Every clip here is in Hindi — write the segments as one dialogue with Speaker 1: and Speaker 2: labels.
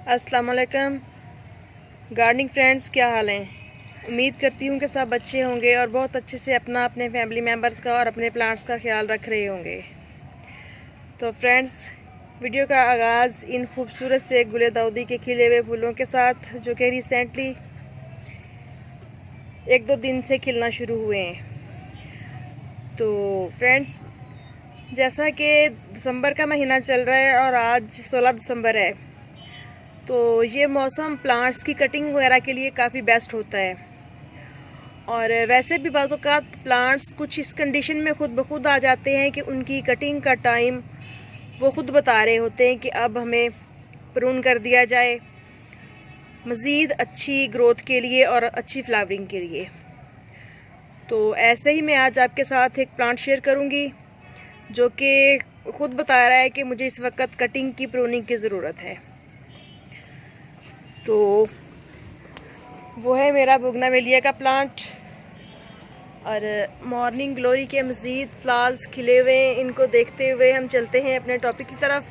Speaker 1: अस्सलाम वालेकुम गार्डनिंग फ्रेंड्स, क्या हाल हैं। उम्मीद करती हूँ कि सब अच्छे होंगे और बहुत अच्छे से अपने फैमिली मेम्बर्स का और अपने प्लांट्स का ख्याल रख रहे होंगे। तो फ्रेंड्स, वीडियो का आगाज़ इन खूबसूरत से गुले दाऊदी के खिले हुए फूलों के साथ, जो कि रिसेंटली 1-2 दिन से खिलना शुरू हुए हैं। तो फ्रेंड्स, जैसा कि दिसंबर का महीना चल रहा है और आज 16 दिसंबर है, तो ये मौसम प्लांट्स की कटिंग वगैरह के लिए काफ़ी बेस्ट होता है। और वैसे भी बाज़ औक़ात प्लांट्स कुछ इस कंडीशन में खुद ब खुद आ जाते हैं कि उनकी कटिंग का टाइम वो खुद बता रहे होते हैं कि अब हमें प्रून कर दिया जाए मज़ीद अच्छी ग्रोथ के लिए और अच्छी फ्लावरिंग के लिए। तो ऐसे ही मैं आज आपके साथ एक प्लांट शेयर करूंगी जो कि खुद बता रहा है कि मुझे इस वक्त कटिंग की प्रूनिंग की ज़रूरत है। तो वो है मेरा बोगनवेलिया का प्लांट। और मॉर्निंग ग्लोरी के मज़ीद फ्लावर्स खिले हुए हैं, इनको देखते हुए हम चलते हैं अपने टॉपिक की तरफ।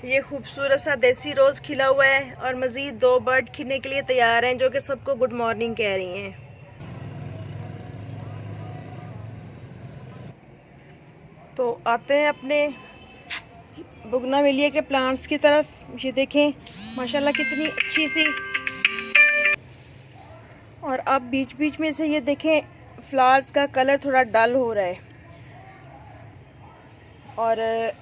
Speaker 1: ये खूबसूरत सा देसी रोज़ खिला हुआ है और मज़ीद 2 बर्ड खिलने के लिए तैयार हैं, जो कि सबको गुड मॉर्निंग कह रही हैं। तो आते हैं अपने बोगनवेलिया के प्लांट्स की तरफ। ये देखें माशाल्लाह कितनी अच्छी सी। और अब बीच बीच में से ये देखें फ्लावर्स का कलर थोड़ा डल हो रहा है। और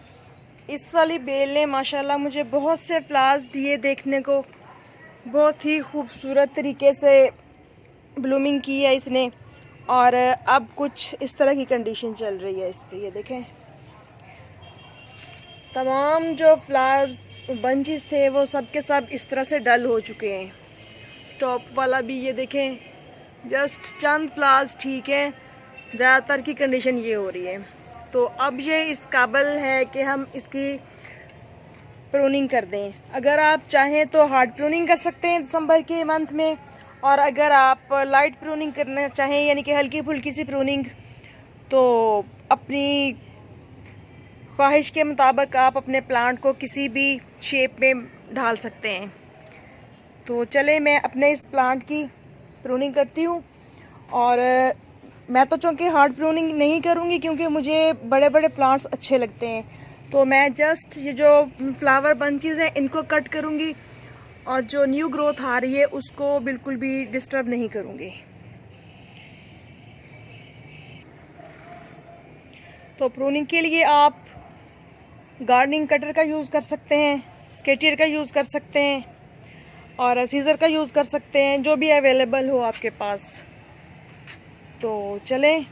Speaker 1: इस वाली बेल ने माशाल्लाह मुझे बहुत से फ्लावर्स दिए देखने को। बहुत ही खूबसूरत तरीके से ब्लूमिंग की है इसने। और अब कुछ इस तरह की कंडीशन चल रही है इस पे। ये देखें तमाम जो फ्लावर्स बंचेस थे वो सब के सब इस तरह से डल हो चुके हैं। टॉप वाला भी ये देखें, जस्ट चंद फ्लावर्स ठीक है, ज़्यादातर की कंडीशन ये हो रही है। तो अब ये इस काबिल है कि हम इसकी प्रूनिंग कर दें। अगर आप चाहें तो हार्ड प्रूनिंग कर सकते हैं दिसंबर के मंथ में, और अगर आप लाइट प्रूनिंग करना चाहें यानी कि हल्की फुल्की सी प्रूनिंग, तो अपनी ख्वाहिश के मुताबिक आप अपने प्लांट को किसी भी शेप में ढाल सकते हैं। तो चले मैं अपने इस प्लांट की प्रूनिंग करती हूँ। और मैं तो चूँकि हार्ड प्रूनिंग नहीं करूँगी क्योंकि मुझे बड़े बड़े प्लांट्स अच्छे लगते हैं, तो मैं जस्ट ये जो फ्लावर बंचेस हैं इनको कट करूँगी और जो न्यू ग्रोथ आ रही है उसको बिल्कुल भी डिस्टर्ब नहीं करूँगी। तो प्रूनिंग के लिए आप गार्डनिंग कटर का यूज़ कर सकते हैं, स्केटियर का यूज़ कर सकते हैं और सीज़र का यूज़ कर सकते हैं, जो भी अवेलेबल हो आपके पास। तो चलें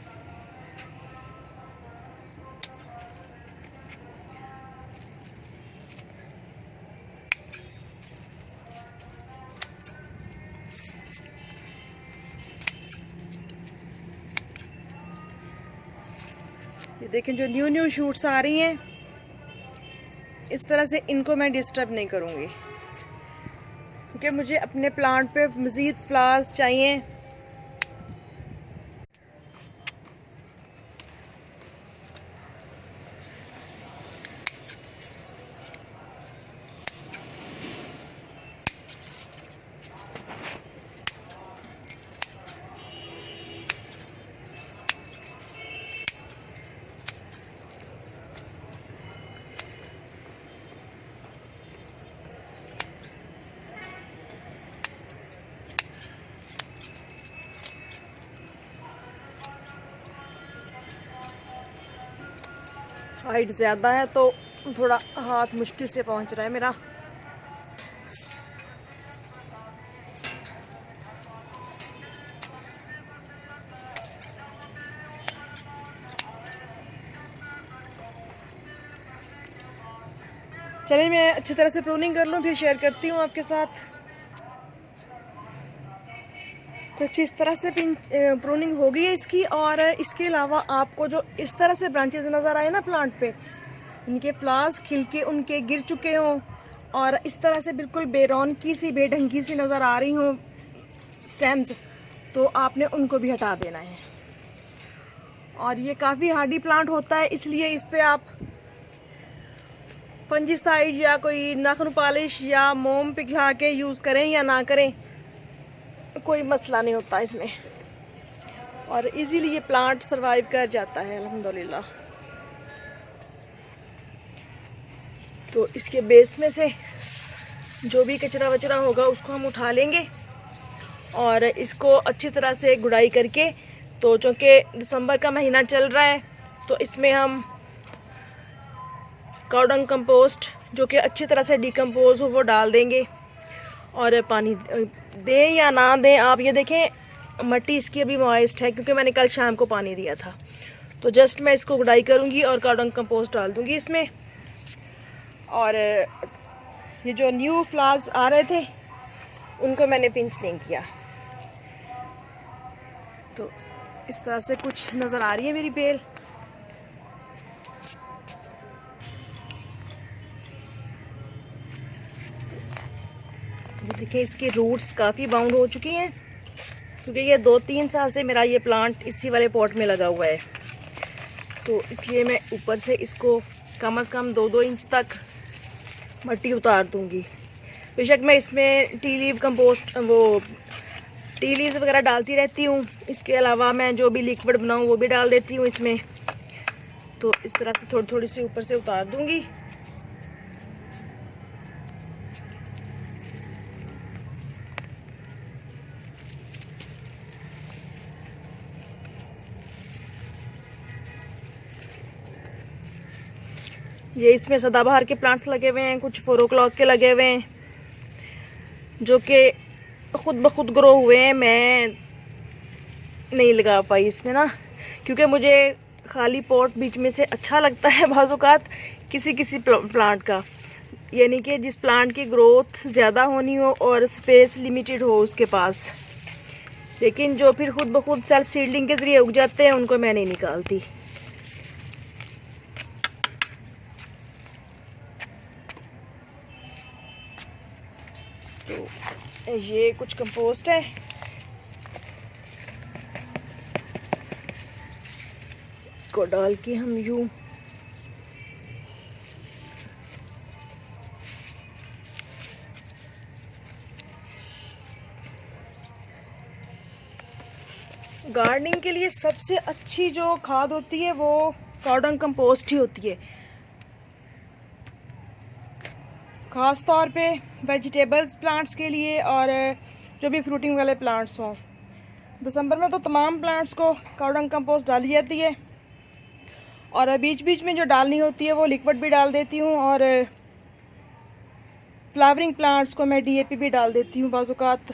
Speaker 1: ये देखें जो न्यू शूट्स आ रही हैं, इस तरह से इनको मैं डिस्टर्ब नहीं करूँगी क्योंकि मुझे अपने प्लांट पे मज़ीद फ्लावर्स चाहिए। हाइट ज़्यादा है तो थोड़ा हाथ मुश्किल से पहुंच रहा है मेरा। चलिए मैं अच्छी तरह से प्रूनिंग कर लूँ, फिर शेयर करती हूँ आपके साथ। कुछ इस तरह से प्रूनिंग हो गई है इसकी। और इसके अलावा आपको जो इस तरह से ब्रांचेस नज़र आए ना प्लांट पे, इनके फ्लावर्स खिल के उनके गिर चुके हों और इस तरह से बिल्कुल बेरौनकी सी बेढंगी सी नज़र आ रही हों, स्टेम्स, तो आपने उनको भी हटा देना है। और ये काफ़ी हार्डी प्लांट होता है, इसलिए इस पे आप फंजीसाइड या कोई नाखून पॉलिश या मोम पिघला के यूज़ करें या ना करें, कोई मसला नहीं होता इसमें। और इजीली ये प्लांट सरवाइव कर जाता है अल्हम्दुलिल्लाह। तो इसके बेस में से जो भी कचरा वचरा होगा उसको हम उठा लेंगे और इसको अच्छी तरह से गुड़ाई करके, तो चूँकि दिसंबर का महीना चल रहा है तो इसमें हम काऊ डंग कंपोस्ट जो कि अच्छी तरह से डिकम्पोज हो वो डाल देंगे। और पानी दें या ना दें, आप ये देखें मट्टी इसकी अभी मॉइस्ट है क्योंकि मैंने कल शाम को पानी दिया था। तो जस्ट मैं इसको गुड़ाई करूँगी और काऊ डंग कंपोस्ट डाल दूँगी इसमें। और ये जो न्यू फ्लावर्स आ रहे थे उनको मैंने पिंच नहीं किया। तो इस तरह से कुछ नज़र आ रही है मेरी बेल। ये देखिए इसकी रूट्स काफ़ी बाउंड हो चुकी हैं क्योंकि ये 2-3 साल से मेरा ये प्लांट इसी वाले पॉट में लगा हुआ है। तो इसलिए मैं ऊपर से इसको कम से कम 2-2 इंच तक मट्टी उतार दूंगी। बेशक मैं इसमें टी लीव कंपोस्ट, वो टी लीव्स वगैरह डालती रहती हूँ। इसके अलावा मैं जो भी लिक्विड बनाऊँ वो भी डाल देती हूँ इसमें। तो इस तरह से थोड़ी थोड़ी सी ऊपर से उतार दूंगी। ये इसमें सदाबहार के प्लांट्स लगे हुए हैं, कुछ 4 o'clock के लगे हुए हैं जो कि खुद ब खुद ग्रो हुए हैं। मैं नहीं लगा पाई इसमें ना, क्योंकि मुझे खाली पॉट बीच में से अच्छा लगता है बाज़-औक़ात किसी प्लांट का, यानी कि जिस प्लांट की ग्रोथ ज़्यादा होनी हो और स्पेस लिमिटेड हो उसके पास। लेकिन जो फिर खुद ब खुद सेल्फ सीडलिंग के ज़रिए उग जाते हैं उनको मैं नहीं निकालती। तो ये कुछ कंपोस्ट है, इसको डाल के हम यूं गार्डनिंग के लिए सबसे अच्छी जो खाद होती है वो काऊ डंग कंपोस्ट ही होती है, ख़ास तौर पे वेजिटेबल्स प्लांट्स के लिए और जो भी फ्रूटिंग वाले प्लांट्स हों। दिसंबर में तो तमाम प्लांट्स को काऊ डंग कंपोस्ट डाली जाती है और बीच बीच में जो डालनी होती है वो लिक्विड भी डाल देती हूँ। और फ्लावरिंग प्लांट्स को मैं डीएपी भी डाल देती हूँ बाज़-औक़ात,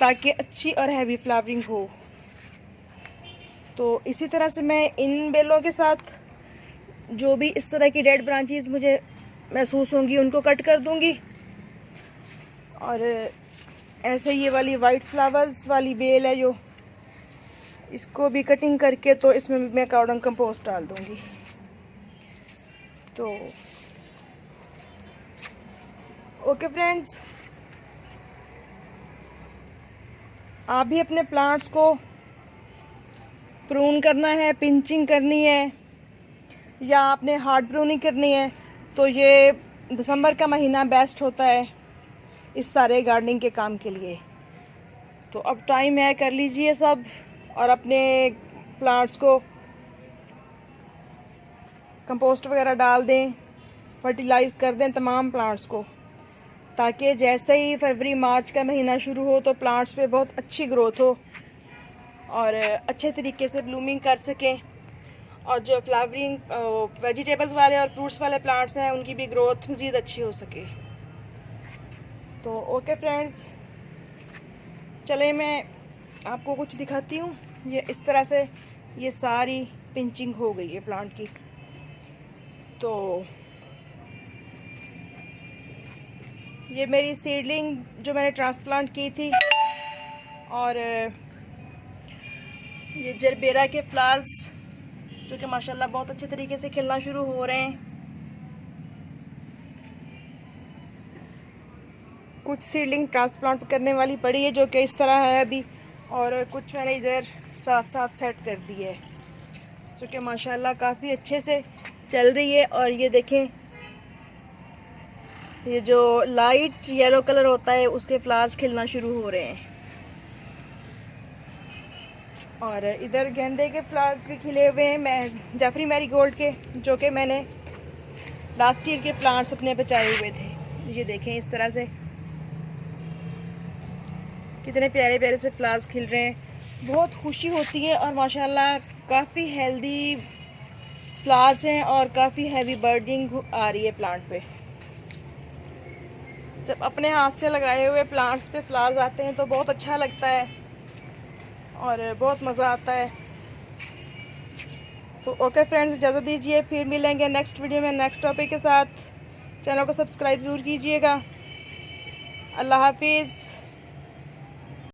Speaker 1: ताकि अच्छी और हैवी फ्लावरिंग हो। तो इसी तरह से मैं इन बेलों के साथ जो भी इस तरह की डेड ब्रांचेस मुझे महसूस होंगी उनको कट कर दूंगी। और ऐसे ये वाली वाइट फ्लावर्स वाली बेल है जो, इसको भी कटिंग करके तो इसमें मैं काऊ डंग कंपोस्ट डाल दूंगी। तो ओके फ्रेंड्स, आप भी अपने प्लांट्स को प्रून करना है, पिंचिंग करनी है या आपने हार्ड प्रूनिंग करनी है तो ये दिसंबर का महीना बेस्ट होता है इस सारे गार्डनिंग के काम के लिए। तो अब टाइम है, कर लीजिए सब और अपने प्लांट्स को कंपोस्ट वगैरह डाल दें, फर्टिलाइज़ कर दें तमाम प्लांट्स को, ताकि जैसे ही फरवरी मार्च का महीना शुरू हो तो प्लांट्स पे बहुत अच्छी ग्रोथ हो और अच्छे तरीके से ब्लूमिंग कर सकें। और जो फ्लावरिंग वेजिटेबल्स वाले और फ्रूट्स वाले प्लांट्स हैं उनकी भी ग्रोथ मज़ीद अच्छी हो सके। तो ओके फ्रेंड्स, चले मैं आपको कुछ दिखाती हूँ। ये इस तरह से ये सारी पिंचिंग हो गई है प्लांट की। तो ये मेरी सीडलिंग जो मैंने ट्रांसप्लांट की थी और ये जरबेरा के फ्लावर्स जो कि माशाल्लाह बहुत अच्छे तरीके से खिलना शुरू हो रहे हैं। कुछ सीडलिंग ट्रांसप्लांट करने वाली पड़ी है जो कि इस तरह है अभी, और कुछ मैंने इधर साथ साथ सेट कर दी है। जो कि माशाल्लाह काफ़ी अच्छे से चल रही है। और ये देखें, ये जो लाइट येलो कलर होता है उसके फ्लावर्स खिलना शुरू हो रहे हैं। और इधर गेंदे के फ्लावर्स भी खिले हुए हैं, मैं जाफरी मैरीगोल्ड के, जो कि मैंने लास्ट ईयर के प्लांट्स अपने बचाए हुए थे। ये देखें इस तरह से कितने प्यारे प्यारे से फ्लावर्स खिल रहे हैं, बहुत खुशी होती है। और माशाल्लाह काफ़ी हेल्दी फ्लावर्स हैं और काफ़ी हैवी बर्डिंग आ रही है प्लांट पे। जब अपने हाथ से लगाए हुए प्लांट्स पे फ्लावर्स आते हैं तो बहुत अच्छा लगता है और बहुत मज़ा आता है। तो ओके फ्रेंड्स, इजाज़त दीजिए, फिर मिलेंगे नेक्स्ट वीडियो में नेक्स्ट टॉपिक के साथ। चैनल को सब्सक्राइब ज़रूर कीजिएगा। अल्लाह हाफिज़।